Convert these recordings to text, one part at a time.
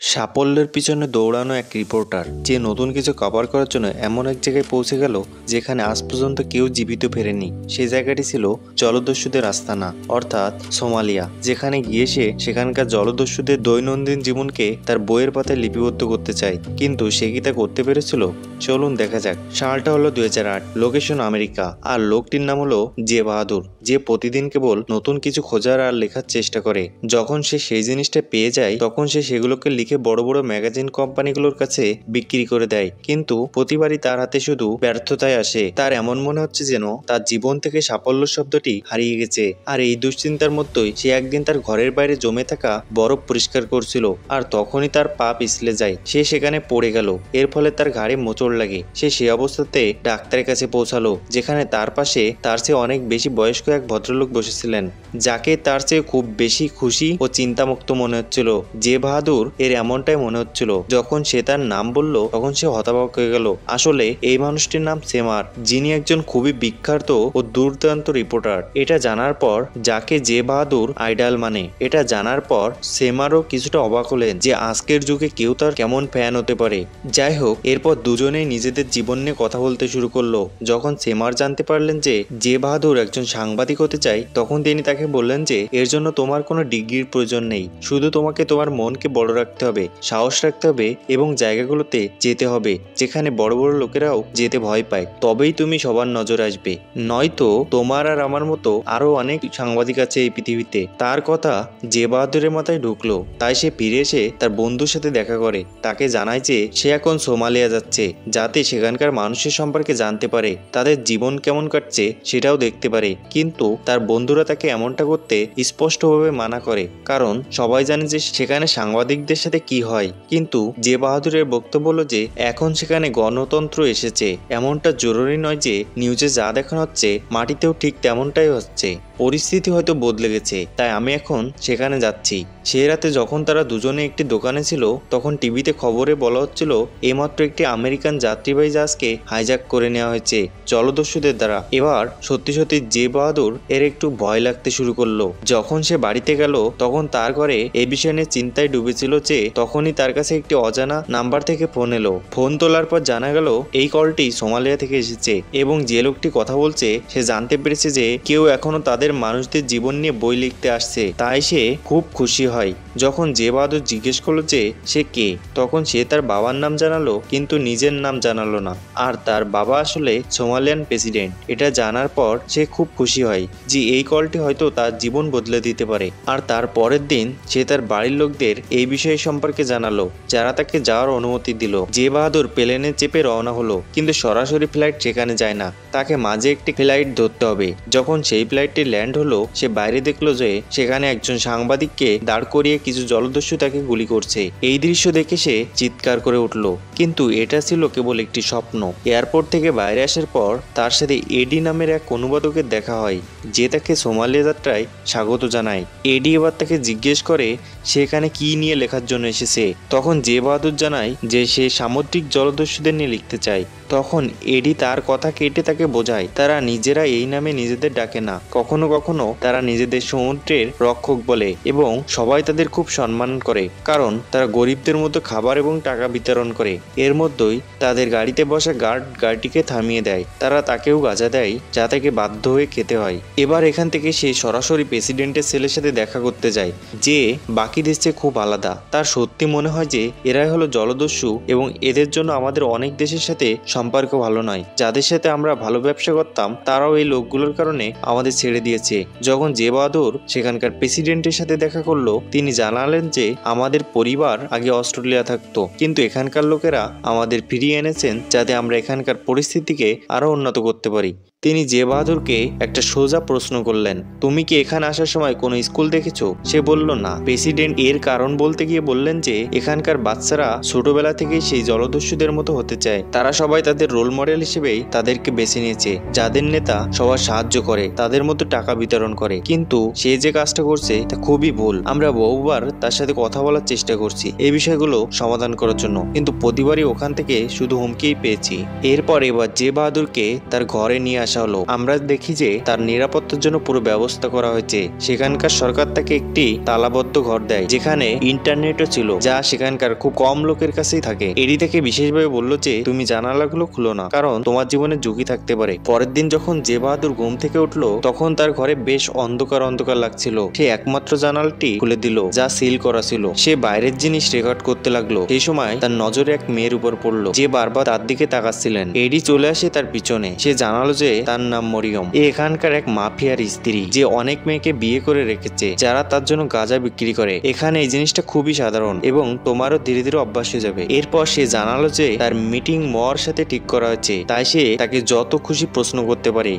সাফল্যের পিছনে দৌড়ানো এক রিপোর্টার যে নতুন কিছু কভার করার জন্য এমন এক জায়গায় পৌঁছে গেল যেখানে আজ পর্যন্ত কেউ জীবিত ফেরেনি। সেই জায়গাটি ছিল জলদস্যুদের আস্তানা, অর্থাৎ সোমালিয়া, যেখানে গিয়ে সে সেখানকার জলদস্যুদের দৈনন্দিন জীবনকে তার বইয়ের পাতায় লিপিবদ্ধ করতে চায়। কিন্তু সে কি তা করতে পেরেছিল? চলুন দেখা যাক। সালটা হলো 2008, লোকেশন আমেরিকা, আর লোকটির নাম হলো জে বাহাদুর, যে প্রতিদিন কেবল নতুন কিছু খোঁজার আর লেখার চেষ্টা করে। যখন সে সেই জিনিসটা পেয়ে যায় তখন সে সেগুলোকে লিখে বড় বড় ম্যাগাজিন কোম্পানিগুলোর কাছে বিক্রি করে দেয়, কিন্তু প্রতিবারই তার হাতে শুধু ব্যর্থতায় আসে। তার এমন মনে হচ্ছে যেন তার জীবন থেকে সাফল্য শব্দটি হারিয়ে গেছে। আর এই দুশ্চিন্তার মধ্যেই সে একদিন তার ঘরের বাইরে জমে থাকা বরফ পরিষ্কার করছিল, আর তখনই তার পা পিছলে যায়। সে সেখানে পড়ে গেল, এর ফলে তার ঘাড়ে মোচড় লাগে। সে অবস্থাতে ডাক্তারের কাছে পৌঁছালো, যেখানে তার পাশে তার চেয়ে অনেক বেশি বয়স্ক এক ভদ্রলোক বসেছিলেন, যাকে তার চেয়ে খুব বেশি খুশি ও চিন্তামুক্ত মনে হচ্ছিল। জে বাহাদুর এর এমনটাই মনে হচ্ছিল। যখন সে তার নাম বলল তখন সে হতবাক হয়ে গেল। আসলে এই মানুষটির নাম সেমার, যিনি একজন খুবই বিখ্যাত ও দুর্দান্ত রিপোর্টার। এটা জানার পর, যাকে জে বাহাদুর আইডল মানে, এটা জানার পর সেমারও কিছুটা অবাক হলেন যে আজকের যুগে কেউ তার কেমন ফ্যান হতে পারে। যাই হোক, এরপর দুজনেই নিজেদের জীবন নিয়ে কথা বলতে শুরু করলো। যখন সেমার জানতে পারলেন যে জে বাহাদুর একজন সাংবাদিক হতে চায়, তখন তিনি তাকে বললেন যে এর জন্য তোমার কোনো ডিগ্রির প্রয়োজন নেই, শুধু তোমাকে তোমার মনকে বড় রাখতে হবে, সাহস রাখতে হবে এবং জায়গাগুলোতে যেতে হবে যেখানে বড় বড় লোকেরাও যেতে ভয় পায়। তবেই তুমি সবার নজর আসবে, নয়তো তোমার আর আমার মতো আরো অনেক সাংবাদিক আছে এই পৃথিবীতে। তার কথা জে বাহাদুরের মাথায় ঢুকলো, তাই সে ফিরে এসে তার বন্ধুর সাথে দেখা করে। তাকে জানায় যে সে এখন সোমালিয়া যাচ্ছে, যাতে সেখানকার মানুষের সম্পর্কে জানতে পারে, তাদের জীবন কেমন কাটছে সেটাও দেখতে পারে। কিন্তু তার বন্ধুরা তাকে এমনটা করতে স্পষ্টভাবে মানা করে, কারণ সবাই জানে যে সেখানে সাংবাদিকদের সাথে কি হয়। কিন্তু জে বাহাদুরের বক্তব্য হলো যে এখন সেখানে গণতন্ত্র এসেছে, এমনটা জরুরি নয় যে নিউজে যা দেখানো হচ্ছে মাটিতেও ঠিক তেমনটাই হচ্ছে। পরিস্থিতি হয়তো বদলে গেছে, তাই আমি এখন সেখানে যাচ্ছি। সেই রাতে যখন তারা দুজনে একটি দোকানে ছিল, তখন টিভিতে খবরে বলা হচ্ছিল এইমাত্র একটি আমেরিকান যাত্রীবাহী জাহাজকে হাইজ্যাক করে নেওয়া হয়েছে জলদস্যুদের দ্বারা। এবার সত্যি সত্যি জে বাহাদুর এর একটু ভয় লাগতে শুরু করলো। যখন সে বাড়িতে গেল তখন তার ঘরে এই বিষয় নিয়ে চিন্তায় ডুবেছিল যে তখনই তার কাছে একটি অজানা নাম্বার থেকে ফোন এলো। ফোন তোলার পর জানা গেল এই কলটি সোমালিয়া থেকে এসেছে এবং যে লোকটি কথা বলছে সে জানতে পেরেছে যে কেউ এখনো তাদের মানুষদের জীবন নিয়ে বই লিখতে আসছে। তাই সে খুব খুশি হয়। যখন জে বাহাদুর জিজ্ঞেস করলো যে সে কে, তখন সে তার বাবার নাম জানালো, কিন্তু নিজের নাম জানালো না। আর তার বাবা আসলে সোমালিয়ান প্রেসিডেন্ট। এটা জানার পর সে খুব খুশি হয় যে এই কলটি হয়তো তার জীবন বদলে দিতে পারে। আর তার পরের দিন সে তার বাড়ির লোকদের এই বিষয় সম্পর্কে জানালো, যারা তাকে যাওয়ার অনুমতি দিল। জে বাহাদুর প্লেনে চেপে রওনা হলো, কিন্তু সরাসরি ফ্লাইট সেখানে যায় না, তাকে মাঝে একটি ফ্লাইট ধরতে হবে। যখন সেই ফ্লাইটটি ল্যান্ড হলো, সে বাইরে দেখলো যে সেখানে একজন সাংবাদিককে দাঁড় করিয়ে কিছু জলদস্যু তাকে গুলি করছে। এই দৃশ্য দেখে সে চিৎকার করে উঠলো, কিন্তু এটা ছিল কেবল একটি স্বপ্ন। এয়ারপোর্ট থেকে বাইরে আসার পর তার সাথে এডি নামের এক অনুবাদকের দেখা হয়, যে তাকে সোমালিয়া যাত্রায় স্বাগত জানায়। এডি এবার তাকে জিজ্ঞেস করে সে এখানে কি নিয়ে লেখার জন্য এসেছে। তখন জে বাহাদুর জানায় যে সে সামুদ্রিক জলদস্যুদের নিয়ে লিখতে চায়। তখন এডি তার কথা কেটে তাকে বোঝায় তারা নিজেরা এই নামে নিজেদের ডাকে না, কখনো কখনো তারা নিজেদের সমুদ্রের রক্ষক বলে এবং সবাই তাদের খুব সম্মান করে, কারণ তারা গরিবদের মধ্যে খাবার এবং টাকা বিতরণ করে। এর মধ্যেই তাদের গাড়িতে বসা গার্ড গাড়িটিকে থামিয়ে দেয়। তারা তাকেও গাঁজা দেয়, যা তাকে বাধ্য হয়ে খেতে হয়। এবার এখান থেকে সে সরাসরি প্রেসিডেন্টের ছেলের সাথে দেখা করতে যায়, যে বাকি দেশে খুব আলাদা। তার সত্যি মনে হয় যে এরাই হলো জলদস্যু এবং এদের জন্য আমাদের অনেক দেশের সাথে সম্পর্ক ভালো নয়। যাদের সাথে আমরা ভালো ব্যবসা করতাম তারাও এই লোকগুলোর কারণে আমাদের ছেড়ে দিয়েছে। যখন জে বাহাদুর সেখানকার প্রেসিডেন্টের সাথে দেখা করলো, তিনি জানালেন যে আমাদের পরিবার আগে অস্ট্রেলিয়া থাকতো, কিন্তু এখানকার লোকেরা আমাদের ফিরিয়ে এনেছেন যাতে আমরা এখানকার পরিস্থিতিকে আরো উন্নত করতে পারি। তিনি জে বাহাদুরকে একটা সোজা প্রশ্ন করলেন, তুমি কি এখানে আসার সময় কোনো স্কুল দেখেছো? সে বলল না। প্রেসিডেন্ট এর কারণ বলতে গিয়ে বললেন যে এখানকার বাচ্চারা ছোটবেলা থেকেই সেই জলদস্যুদের মতো হতে চায়। তারা সবাই তাদের রোল মডেল হিসেবেই তাদেরকে বেছে নিয়েছে, যাদের নেতা সবার সাহায্য করে, তাদের মতো টাকা বিতরণ করে। কিন্তু সে যে কাজটা করছে তা খুবই ভুল। আমরা বহুবার তার সাথে কথা বলার চেষ্টা করছি এই বিষয়গুলো সমাধান করার জন্য, কিন্তু প্রতিবারই ওখান থেকে শুধু হুমকিই পেয়েছি। এরপর এবার জে বাহাদুরকে তার ঘরে নিয়ে আসা হলো। আমরা দেখি যে তার নিরাপত্তার জন্য পুরো ব্যবস্থা করা হয়েছে। সেখানকার সরকার তাকে একটি তালাবদ্ধ ঘর দেয়, যেখানে ইন্টারনেটও ছিল, যা সেখানকার খুব কম লোকের কাছেই থাকে। এডি তাকে বিশেষভাবে বলল যে তুমি জানালাগুলো খুলো না, কারণ তোমার জীবনে ঝুঁকি থাকতে পারে। পরের দিন যখন জে বাহাদুর ঘুম থেকে উঠলো, তখন তার ঘরে বেশ অন্ধকার অন্ধকার লাগছিল। সে একমাত্র জানালাটি খুলে দিল, যা সিল করা ছিল। সে বাইরের জিনিস রেকর্ড করতে লাগলো। সেই সময় তার নজরে এক মেয়ের উপর পড়লো, যে বারবার তার দিকে তাকাচ্ছিলেন। এডি চলে আসে তার পিছনে। সে জানালো যে তার নাম মরিয়ম। এখানকার এক মাফিয়ার স্ত্রী, যে অনেক মেয়েকে বিয়ে করে রেখেছে, যারা তার জন্য গাঁজা বিক্রি করে। এখানে এই জিনিসটা খুবই সাধারণ এবং তোমারও ধীরে ধীরে অভ্যাস হয়ে যাবে। এরপর সে জানালো যে তার মিটিং মর সাথে ঠিক করা হয়েছে, তাই সে তাকে যত খুশি প্রশ্ন করতে পারে।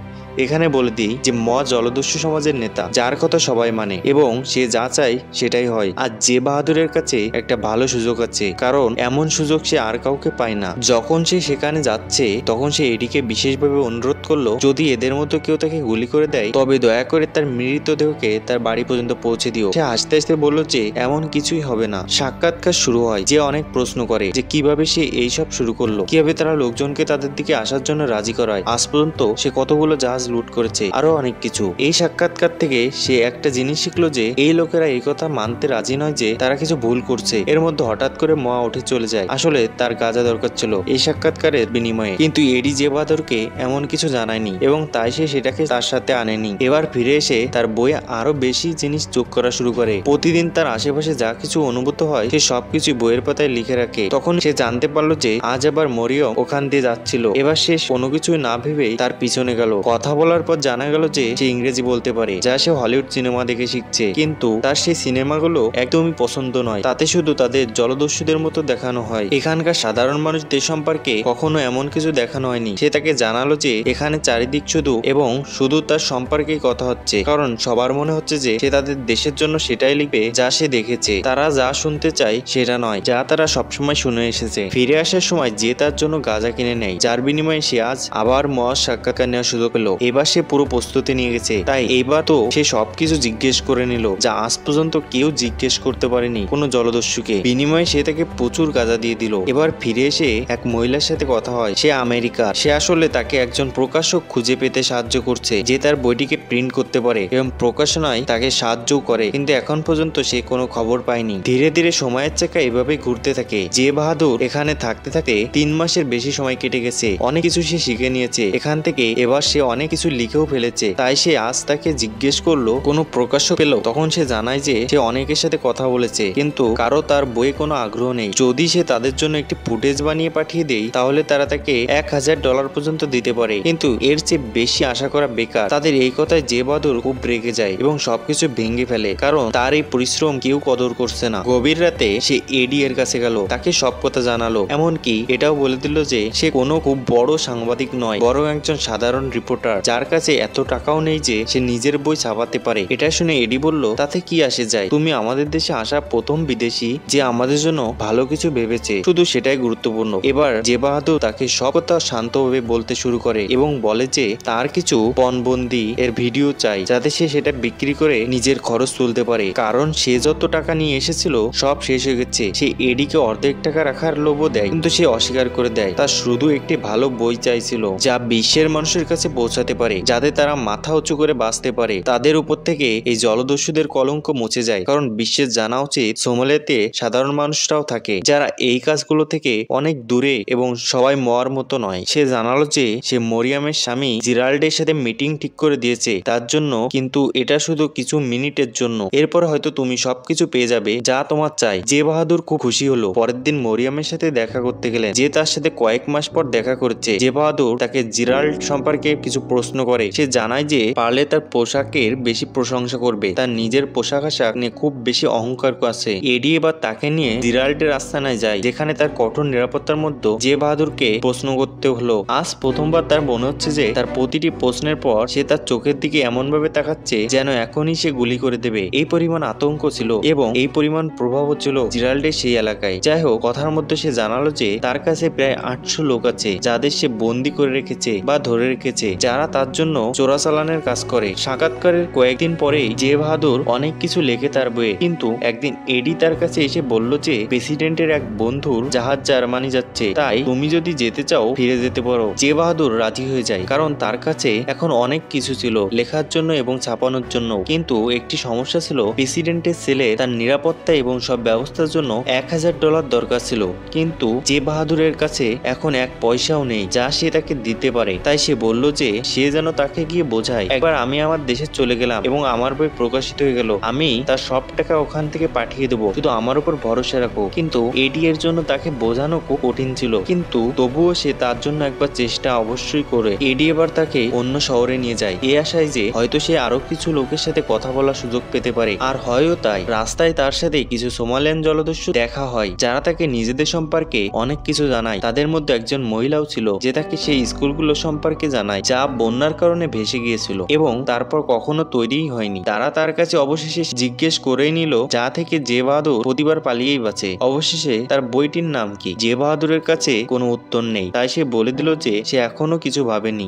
এখানে বলে দিই যে ম জলদস্যু সমাজের নেতা, যার কথা সবাই মানে এবং সে যা চায় সেটাই হয়। আর জে বাহাদুরের কাছে একটা ভালো সুযোগ আছে, কারণ এমন সুযোগ সে আর কাউকে পায় না। যখন সে সেখানে যাচ্ছে, তখন সে এডিকে বিশেষভাবে অনুরোধ করলো, যদি এদের মতো কেউ তাকে গুলি করে দেয়, তবে দয়া করে তার মৃতদেহকে তার বাড়ি পর্যন্ত পৌঁছে দিও। সে হাসতে হাসতে বলল যে এমন কিছুই হবে না। সাক্ষাৎকার শুরু হয়। যে অনেক প্রশ্ন করে যে কিভাবে সে এইসব শুরু করলো, কিভাবে তারা লোকজনকে তাদের দিকে আসার জন্য রাজি করায়, আজ পর্যন্ত সে কতগুলো জাহাজ লুট করেছে, আরো অনেক কিছু। এই সাক্ষাৎকার থেকে সে একটা জিনিস শিখলো যে এই লোকেরা এই কথা মানতে রাজি নয় যে তারা কিছু ভুল করছে। এর মধ্যে হঠাৎ করে মা উঠে চলে যায়। আসলে তার গাঁজা দরকার ছিল এই সাক্ষাৎকারের বিনিময়ে, কিন্তু এডি জে বাহাদুরকে এমন কিছু জানায়নি এবং তাই সে সেটাকে তার সাথে আনেনি। এবার ফিরে এসে তার বইয়ে আরো বেশি জিনিস যোগ করা শুরু করে। প্রতিদিন তার আশেপাশে যা কিছু অনুভূত হয় সে সবকিছু বইয়ের পাতায় লিখে রাখে। তখন সে জানতে পারলো যে আজ আবার মরিয়ম ওখান দিয়ে যাচ্ছিল। এবার সে কোনো কিছু না ভেবেই তার পিছনে গেল। কথা বলার পর জানা গেল যে সে ইংরেজি বলতে পারে, যা সে হলিউড সিনেমা দেখে শিখছে। কিন্তু তার সেই সিনেমাগুলো একদমই পছন্দ নয়, তাতে শুধু তাদের জলদস্যুদের মতো দেখানো হয়। এখানকার সাধারণ মানুষদের সম্পর্কে কখনো এমন কিছু দেখানো হয়নি। সে তাকে জানালো যে এখানে চারিদিক শুধু এবং শুধু তার সম্পর্কেই কথা হচ্ছে, কারণ সবার মনে হচ্ছে যে সে তাদের দেশের জন্য সেটাই লিখবে যা সে দেখেছে। তারা যা শুনতে চায় সেটা নয়, যা তারা সবসময় শুনে এসেছে। ফিরে আসার সময় যে তার জন্য গাঁজা কিনে নেয়, যার বিনিময়ে সে আজ আবার মহাজ সাক্ষাৎকার নেওয়ার সুযোগ পেল। এবার সে পুরো প্রস্তুতি নিয়ে গেছে, তাই এইবার তো সে সবকিছু জিজ্ঞেস করে নিল, যা আজ পর্যন্ত কেউ জিজ্ঞেস করতে পারেনি কোনো জলদস্যুকে। বিনিময়ে সে তাকে প্রচুর গাঁজা দিয়ে দিল। এবার ফিরে এসে এক মহিলার সাথে কথা হয়। সে আমেরিকার। সে আসলে তাকে একজন প্রকাশক খুঁজে পেতে সাহায্য করছে, যে তার বইটিকে প্রিন্ট করতে পারে এবং প্রকাশনায় তাকে সাহায্য করে, কিন্তু এখন পর্যন্ত সে কোনো খবর পায়নি। ধীরে ধীরে সময়ের চাকা এভাবে ঘুরতে থাকে। জে বাহাদুর এখানে থাকতে থাকতে 3 মাসের বেশি সময় কেটে গেছে। অনেক কিছু সে শিখে নিয়েছে এখান থেকে। এবার সে অনেক কিছু লিখেও ফেলেছে। তাই সে আজ তাকে জিজ্ঞেস করলো কোনো প্রকাশক পেল। তখন সে জানায় যে সে অনেকের সাথে কথা বলেছে, কিন্তু কারো তার বইয়ে কোনো আগ্রহ নেই। যদি সে তাদের জন্য একটি ফুটেজ বানিয়ে পাঠিয়ে দেয়, তাহলে তারা তাকে $1000 পর্যন্ত দিতে পারে, কিন্তু এর চেয়ে বেশি আশা করা বেকার। তাদের এই কথায় জে বাহাদুর খুব রেগে যায় এবং সবকিছু ভেঙে ফেলে, কারণ তার এই পরিশ্রম কেউ কদর করছে না। গভীর রাতে সে এডি এর কাছে গেল, তাকে সব কথা জানালো, এমনকি এটাও বলে দিল যে সে কোনো খুব বড় সাংবাদিক নয়, বরং একজন সাধারণ রিপোর্টার, যার কাছে এত টাকাও নেই যে সে নিজের বই ছাপাতে পারে। এটা শুনে এডি বলল, তাতে কি আসে যায়, তুমি আমাদের দেশে আসা প্রথম বিদেশি যে আমাদের জন্য ভালো কিছু ভেবেছে, শুধু সেটাই গুরুত্বপূর্ণ। এবার জে বাহাদুর তাকে সব কথা শান্তভাবে বলতে শুরু করে এবং বলে যে তার কিছু পণবন্দি এর ভিডিও চাই, যাতে সে সেটা বিক্রি করে নিজের খরচ তুলতে পারে, কারণ সে যত টাকা নিয়ে এসেছিল সব শেষ হয়ে গেছে। সে এডিকে অর্ধেক টাকা রাখার লোভও দেয়, কিন্তু সে অস্বীকার করে দেয়। তার শুধু একটি ভালো বই চাইছিল, যা বিশ্বের মানুষের কাছে পৌঁছাতে পারে, যাতে তারা মাথা উঁচু করে বাঁচতে পারে। তাদের উপর থেকে এই জলদস্যুদের কলঙ্ক মুছে যায়, কারণ বিশ্বের জানা উচিত সোমালিয়াতে সাধারণ মানুষরাও থাকে, যারা এই কাজগুলো থেকে অনেক দূরে এবং সবাই মরার মতো নয়। সে জানালো যে সে মরিয়ামের স্বামী জিরাল্ডের সাথে মিটিং ঠিক করে দিয়েছে তার জন্য, কিন্তু এটা শুধু কিছু মিনিটের জন্য। এরপর হয়তো তুমি সবকিছু পেয়ে যাবে যা তোমার চাই। জে বাহাদুর খুব খুশি হলো। পরের দিন মরিয়ামের সাথে দেখা করতে গেলেন, যে তার সাথে কয়েক মাস পর দেখা করেছে। জে বাহাদুর তাকে জিরাল্ড সম্পর্কে কিছু প্রশ্ন করে। সে জানায় যে পারলে তার পোশাকের বেশি প্রশংসা করবে, তার নিজের পোশাক আশাক নিয়ে খুব বেশি অহংকার আছে। এডি এবার তাকে নিয়ে জিরাল্ডের আস্তানায় যায়, যেখানে তার কঠোর নিরাপত্তার মধ্যে জে বাহাদুরকে প্রশ্ন করতে হলো। আজ প্রথমবার তার মনে হচ্ছে যে তার প্রতিটি প্রশ্নের পর সে তার চোখের দিকে এমন ভাবে তাকাচ্ছে যেন এখনই সে গুলি করে দেবে। এই পরিমাণ আতঙ্ক ছিল এবং এই পরিমাণ প্রভাব ছিল জিরাল্ডের সেই এলাকায়। যাই হোক, কথার মধ্যে সে জানালো যে তার কাছে প্রায় 800 লোক আছে, যাদের সে বন্দি করে রেখেছে বা ধরে রেখেছে, যারা তার জন্য চোরাচালানের কাজ করে। সাক্ষাৎকারের কয়েকদিন পরেই জে বাহাদুর অনেক কিছু লেখে তার বইয়ে, কিন্তু একদিন এডি তার কাছে এসে বলল যে প্রেসিডেন্টের এক বন্ধুর জাহাজ জার্মানি যাচ্ছে, তাই তুমি যদি যেতে চাও ফিরে যেতে পারো। জে বাহাদুর রাজি হয়ে যায়, কারণ তার কাছে এখন অনেক কিছু ছিল লেখার জন্য এবং ছাপানোর জন্য। কিন্তু একটি সমস্যা ছিল, প্রেসিডেন্টের ছেলে তার নিরাপত্তা এবং সব ব্যবস্থার জন্য $1000 দরকার ছিল, কিন্তু জে বাহাদুরের কাছে এখন এক পয়সাও নেই যা সে তাকে দিতে পারে। তাই সে বলল যে সে যেন তাকে গিয়ে বোঝায়, একবার আমি আমার দেশে চলে গেলাম এবং আমার বই প্রকাশিত হয়ে গেল, আমি তার সব টাকা ওখান থেকে পাঠিয়ে দেবো, শুধু আমার উপর ভরসা রাখো। কিন্তু এডি এর জন্য তাকে বোঝানো খুব কঠিন ছিল, কিন্তু তবুও সে তার জন্য একবার চেষ্টা অবশ্যই করে। এডি এবার তাকে অন্য শহরে নিয়ে যায়, এই আশায় যে হয়তো সে আরো কিছু লোকের সাথে কথা বলার সুযোগ পেতে পারে। আর হয়ও তাই। রাস্তায় তার সাথে কিছু সোমালিয়ান জলদস্যু দেখা হয় যারা তাকে নিজেদের সম্পর্কে অনেক কিছু জানায়। তাদের মধ্যে একজন মহিলাও ছিল যে তাকে সেই স্কুলগুলো সম্পর্কে জানায় যা বন্যার কারণে ভেসে গিয়েছিল এবং তারপর কখনো তৈরিই হয়নি। তারা তার কাছে অবশেষে জিজ্ঞেস করেই নিল যা থেকে জে বাহাদুর প্রতিবার পালিয়েই বাঁচে। অবশেষে তার বইটির নাম কি? জে বাহাদুরের কাছে কোনো উত্তর নেই, তাই সে বলে দিল যে সে এখনো কিছু ভাবেনি।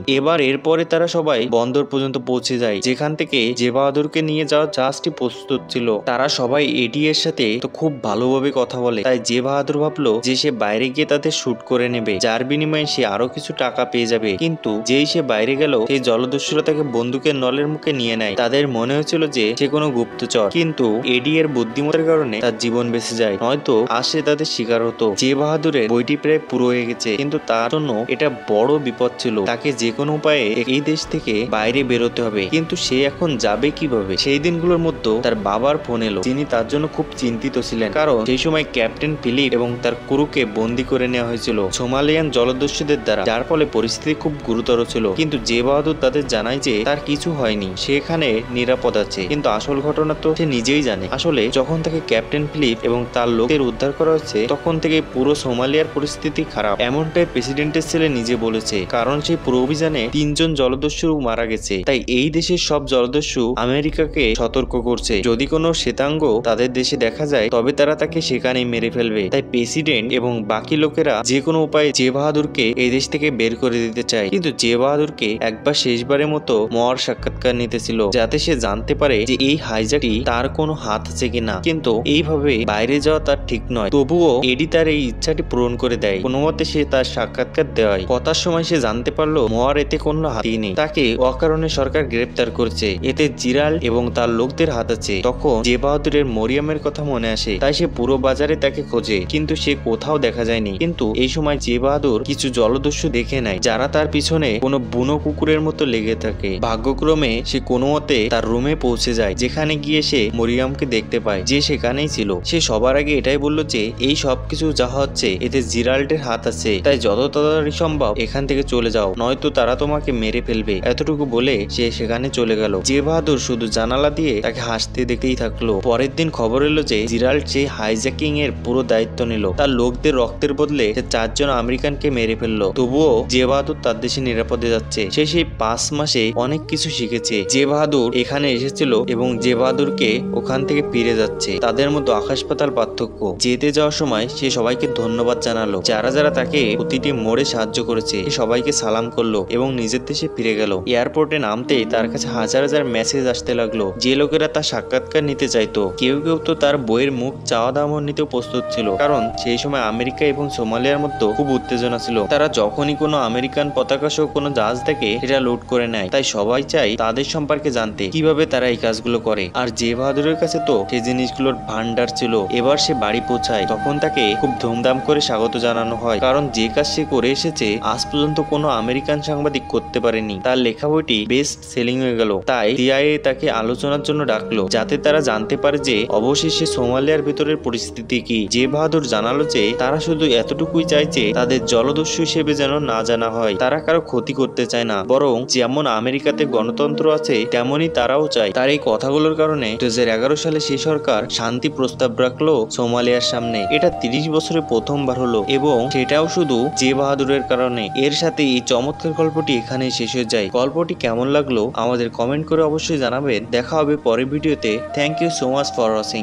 এরপরে তারা সবাই বন্দর পর্যন্ত পৌঁছে যায়, যেখান থেকে জে বাহাদুরকে নিয়ে যাওয়ার জাহাজটি প্রস্তুত ছিল। তারা সবাই এডি এর সাথে তো খুব ভালোভাবে কথা বলে, তাই জে বাহাদুর ভাবলো যে সে বাইরে গিয়ে তাদের শুট করে নেবে, যার বিনিময়ে সে আরো কিছু টাকা পেয়ে যাবে। কিন্তু যেই সে বাইরে গেল, সেই জলদস্যুরা তাকে বন্দুকের নলের মুখে নিয়ে নেয়। তাদের মনে হয়েছিল যে সে কোনো গুপ্তচর, কিন্তু এডি এর বুদ্ধিমত্তার কারণে তার জীবন বেঁচে যায়, নয়তো আসে তাদের শিকার হতো। জে বাহাদুরের বইটি প্রায় পুরো হয়ে গেছে, কিন্তু তার জন্য এটা বড় বিপদ ছিল। তাকে যে কোনো উপায়ে এই দেশ থেকে বাইরে বেরোতে হবে, কিন্তু সে এখন যাবে কিভাবে? সেই দিনগুলোর মধ্যে তার বাবার ফোন এলো, যিনি তার জন্য খুব চিন্তিত ছিলেন, কারণ সেই সময় ক্যাপ্টেন ফিলিপ এবং তার ক্রুকে বন্দী করে নেওয়া হয়েছিল সোমালিয়ান জলদস্যুদের দ্বারা, যার ফলে পরিস্থিতি খুব গুরুতর ছিল। কিন্তু জে বাহাদুর তাদের জানায় যে তার কিছু হয়নি, সে এখানে নিরাপদ আছে। কিন্তু আসল ঘটনা তো সে নিজেই জানে। আসলে যখন তাকে ক্যাপ্টেন ফিলিপ এবং তার লোকের উদ্ধার করা হচ্ছে, তখন থেকে পুরো সোমালিয়ার পরিস্থিতি খারাপ, এমনটাই প্রেসিডেন্টের ছেলে নিজে বলেছে, কারণ সেই পুরো অভিযানে 3 জন জলদস্যু মারা গেছে। তাই এই দেশের সব জলদস্যু আমেরিকাকে সতর্ক করছে, যদি কোনো শ্বেতাঙ্গ তাদের দেশে দেখা যায় তবে তারা তাকে সেখানেই মেরে ফেলবে। তাই প্রেসিডেন্ট এবং বাকি লোকেরা যে কোনো উপায়ে জে বাহাদুরকে এই দেশ থেকে বের করে দিতে চায়। কিন্তু জে বাহাদুরকে একবার শেষবারের মতো মরার সাক্ষাৎকার নিতেছিল, যাতে সে জানতে পারে যে এই হাইজ্যাকটি তার কোনো হাত আছে কিনা। কিন্তু এইভাবে বাইরে যাওয়া তার ঠিক নয়। তবুও এডি তার এই ইচ্ছাটি পূরণ করে দেয়। কোনো মতে সে তার সাক্ষাৎকার দেয়। কথার সময় সে জানতে পারলো মরার এতে কোনো হাতই নেই, তাকে অকারণে সরকার গ্রেপ্তার করছে, এতে জিরাল এবং তার লোকদের হাত আছে। তখন জে বাহাদুরের মরিয়মের কথা মনে আসে, তাই সে পুরো বাজারে তাকে খোঁজে, কিন্তু সে কোথাও দেখা যায়নি। কিন্তু এই সময় জে বাহাদুর কিছু জলদস্যু দেখে নেয়, যারা তার পিছনে কোনো বুনো কুকুরের মতো লেগে থাকে। ভাগ্যক্রমে সে কোনো মতে তার রুমে পৌঁছে যায়, যেখানে গিয়ে সে মরিয়মকে দেখতে পায়, যে সেখানেই ছিল। সে সবার আগে এটাই বলল যে এই সবকিছু যা হচ্ছে এতে জিরাল্ডের হাত আছে, তাই যত তাড়াতাড়ি সম্ভব এখান থেকে চলে যাও, নয়তো তারা তোমাকে মেরে ফেলবে। এতটুকু বলে সে সেখানে চলে গেল। জে বাহাদুর শুধু জানালা দিয়ে তাকে হাসতে দেখতেই থাকলো। পরের দিন খবর এলো যে জিরাল্ড সেই হাইজ্যাকিং এর পুরো দায়িত্ব নিল। তার লোকদের রক্তের বদলে সে 4 জন আমেরিকানকে মেরে ফেললো। তবুও জে বাহাদুর তার দেশে নিরাপদে যাচ্ছে। সে সেই 5 মাসে অনেক কিছু শিখেছে। জে বাহাদুর এখানে এসেছিল এবং জে বাহাদুরকে ওখান থেকে ফিরে যাচ্ছে, তাদের মধ্যে আকাশ পাতাল পার্থক্য। যেতে যাওয়ার সময় সে সবাইকে ধন্যবাদ জানালো, যারা যারা তাকে প্রতিটি মোড়ে সাহায্য করেছে। সে সবাইকে সালাম করলো এবং নিজের দেশে ফিরে গেল। এয়ারপোর্টে নামতেই তার কাছে হাজার হাজার মেসেজ আসতে লাগলো, যে লোকেরা তার সাক্ষাৎকার নিতে চাইতো। কেউ কেউ তো তার বইয়ের মুখ চাওয়া দাম নিতেও প্রস্তুত ছিল, কারণ সেই সময় আমেরিকা এবং সোমালিয়ার মধ্যে খুব উত্তেজনা ছিল। তারা যখনই কোনো আমেরিকান পতাকা সহ কোনো জাহাজ দেখে সেটা লুট করে নেয়। তাই সবাই চাই তাদের সম্পর্কে জানতে, কিভাবে তারা এই কাজগুলো করে। আর জে বাহাদুরের কাছে তো সেই জিনিসগুলোর ভান্ডার ছিল। এবার সে বাড়ি পৌঁছায়, তখন তাকে খুব ধুমধাম করে স্বাগত জানানো হয়, কারণ যে কাজ সে করে এসেছে আজ পর্যন্ত কোনো আমেরিকান সাংবাদিক করতে পারেনি। তার লেখা বইটি বেস্ট সেলিং হয়ে গেল। তাই সিআইএ তাকে আলোচনার জন্য ডাকলো, যাতে তারা জানতে পারে যে অবশেষে সোমালিয়ার ভিতরের পরিস্থিতি কি। জে বাহাদুর জানালো যে তারা শুধু এতটুকুই চাইছে তাদের জলদস্যু হিসেবে যেন না জানা হয়। তারা কারো ক্ষতি করতে চায় না, বরং যেমন আমেরিকাতে গণতন্ত্র আছে তেমনই তারাও চায়। তার এই কথাগুলোর কারণে 2011 সালে সেই সরকার শান্তি প্রস্তাব রাখলো সোমালিয়ার সামনে। এটা 30 বছরে প্রথমবার হলো এবং সেটাও শুধু জে বাহাদুরের কারণে। এর সাথে এই চমৎকার গল্পটি এখানেই শেষ হয়ে যায়। গল্পটি কেমন লাগলো আমাদের কমেন্ট করে অবশ্যই জানাবেন। দেখা হবে পরের ভিডিওতে। Thank you so much for watching.